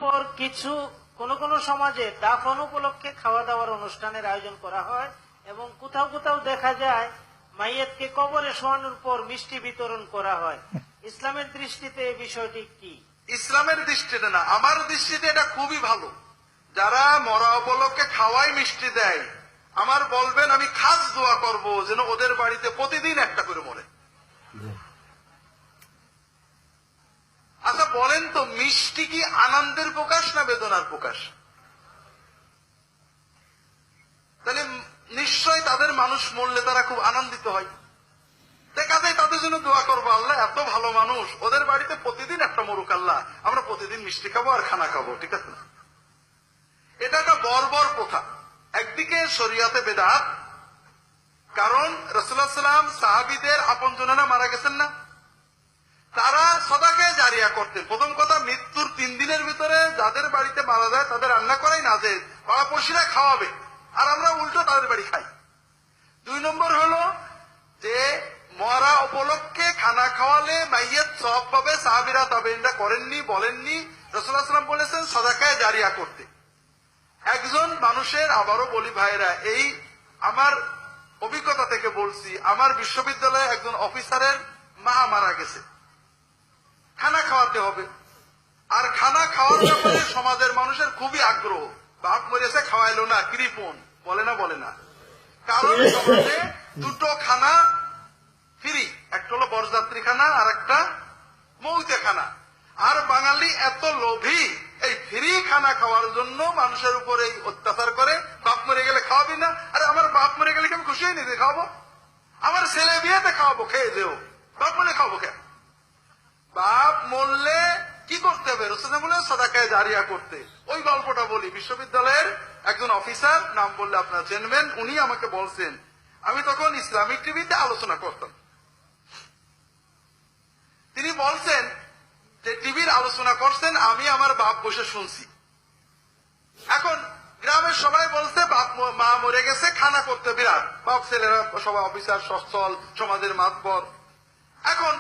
পর কিছু কোন কোন সমাজে দাফন উপলক্ষে খাওয়া দাওয়ার অনুষ্ঠানের আয়োজন করা হয় এবং কোথাও কোথাও দেখা যায় মাইয়াতকে কবরে শোয়ানোর পর মিষ্টি বিতরণ করা হয়। ইসলামের দৃষ্টিতে এই বিষয়টি কি? ইসলামের দৃষ্টিতে না, আমার দৃষ্টিতে এটা খুবই ভালো। যারা মরা উপলক্ষে খাওয়াই মিষ্টি দেয়, আমার বলবেন আমি খাস দোয়া করব যেন ওদের বাড়িতে প্রতিদিন একটা করে মরে। আচ্ছা বলেন তো, মিষ্টি কি আনন্দের প্রকাশ না বেদনার প্রকাশ? তাহলে নিশ্চয় তাদের মানুষ মরলে তারা খুব আনন্দিত হয়। কাজেই তাদের জন্য দোয়া করবো, আল্লাহ এত ভালো মানুষ, ওদের বাড়িতে প্রতিদিন একটা মরুক আল্লাহ, আমরা প্রতিদিন মিষ্টি খাবো আর খানা খাবো, ঠিক আছে না? এটা একটা বর্বর প্রথা। একদিকে শরিয়াতে বেদাত, কারণ রাসূলুল্লাহ সাল্লাল্লাহু আলাইহি ওয়াসাল্লাম সাহাবীদের আপনজনেরা মারা গেছেন না, তারা সদাকায়ে জারিয়া করতেন। প্রথম কথা, মৃত্যুর 3 দিনের ভিতরে যাদের বাড়িতে মারা যায় তাদের রান্না করাই না, যে পাড়াপড়শিরা খাওয়াবে, আর আমরা উল্টো তাদের বাড়ি খাই। 2 নম্বর হলো যে মরা উপলক্ষে খানা খাওয়ালে মাইয়াত সওয়াব পাবে। সাহাবীরা তাবেঈনরা করেননি, বলেননি। রাসূলুল্লাহ সাল্লাল্লাহু আলাইহি ওয়াসাল্লাম বলেছেন সদাকায়ে জারিয়া করতে। একজন মানুষের, আবারও বলি ভাইরা, এই আমার অভিজ্ঞতা থেকে বলছি, আমার বিশ্ববিদ্যালয়ে একজন অফিসারের মা মারা গেছে, খানা খাওয়াতে হবে। আর খানা খাওয়ার ব্যাপারে সমাজের মানুষের খুবই আগ্রহ। বাপ মরেছে খাওয়াইলো না, কৃপণ বলে না, বলে না। কারণ সমাজে 2টো খানা ফ্রি, একটা হলো বরযাত্রী খানা আর একটা মৌতে খানা। আর বাঙালি এত লোভী, এই ফ্রি খানা খাওয়ার জন্য মানুষের উপর এই অত্যাচার করে। বাপ মরে গেলে খাওয়াবি না? আরে আমার বাপ মরে গেলে কি আমি খুশি হয়নি যে খাওয়াবো? আমার ছেলে বিয়েতে খাওয়াবো, খেয়ে যেও, বাপ মরে খাওয়াবো কেন? বাপ মরলে কি করতে হবে? রাসূল বলে সাদাকায়ে জারিয়া করতে। ওই গল্পটা বলি। বিশ্ববিদ্যালয়ের একজন অফিসার, নাম বললে আপনারা চিনবেন, উনি আমাকে বলছেন, আমি তখন ইসলামিক টিভিতে আলোচনা করতাম। তিনি বলছেন যে টিভির আলোচনা করছেন, আমি আমার বাপ বসে শুনছি। এখন গ্রামের সবাই বলছে বাপ মা মরে গেছে, খানা করতে বিরাট, বাপ ছেলেরা সবাই অফিসার, সচ্ছল, সমাজের মাতবর। এখন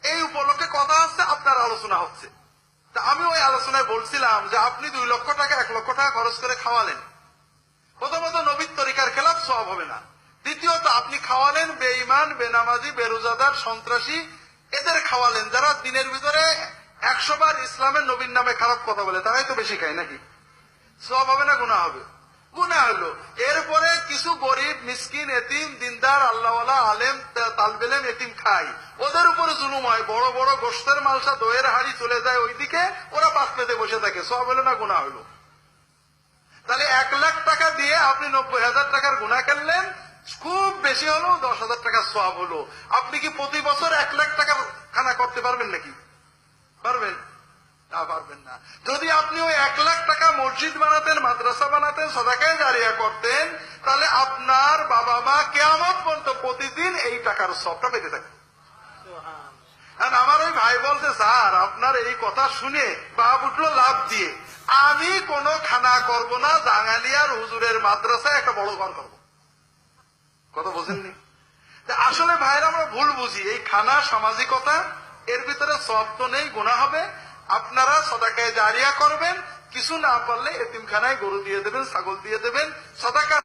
এই উপলক্ষে কথা হচ্ছে, আপনার আলোচনা হচ্ছে। তা আমি ওই আলোচনায় বলছিলাম যে আপনি 2 লক্ষ টাকা 1 লক্ষ টাকা খরচ করে খাওয়ালেন, প্রথমত নবীর তরিকার খেলাফ সওয়াব হবে না। দ্বিতীয়ত আপনি খাওয়ালেন বেঈমান, বেনামাজি, বেরোজাদার, সন্ত্রাসী, এদের খাওয়ালেন যারা দিনের ভিতরে 100 বার ইসলামের নবীর নামে খারাপ কথা বলে, তারাই তো বেশি খায় নাকি? সওয়াব হবে না গুনাহ হবে? গুনাহ হলো। এরপরে কিছু গরিব, মিসকিন, এতিম, দিনদার, আল্লাহওয়ালা, আলেম, তালবে ইলম, এতিম খায়, ওদের উপরে জুলুম হয়। বড় বড় গোশতের মালসা, দইয়ের হাড়ি চলে যায় ওইদিকে, ওরা পাশ পেতে বসে থাকে। সওয়াব হলো না গুনাহ হলো? তাহলে 1 লাখ টাকা দিয়ে আপনি 90,000 টাকার গুনাহ করলেন, খুব বেশি হলো 10,000 টাকার সওয়াব হলো। আপনি কি প্রতি বছর 1 লাখ টাকা খানা করতে পারবেন নাকি? পারবেন না? পারবেন না। যদি আপনি ওই 1 লাখ টাকা মসজিদ বানাতেন, মাদ্রাসা বানাতেন, সাদাকায়ে জারিয়া করতেন, তাহলে আপনার বাবা মা কিয়ামত পর্যন্ত প্রতিদিন এই টাকার সওয়াবটা পেতে থাকবে। আমার ওই ভাই বলছে, স্যার আপনার এই কথা শুনে বাপ উঠলো লাভ দিয়ে, আমি কোনো খানা করব না, জাঙ্গালিয়ার হুজুরের মাদ্রাসায় একটা বড় ঘর করবো। কথা বোঝেননি? আসলে ভাইরা আমরা ভুল বুঝি। এই খানা সামাজিকতা, এর ভিতরে সওয়াব তো নেই, গুনাহ হবে। আপনারা সাদাকায়ে জারিয়া করবেন, কিছু না পারলে এতিমখানায় গরু দিয়ে দেবেন, ছাগল দিয়ে দেবেন। সাদাকা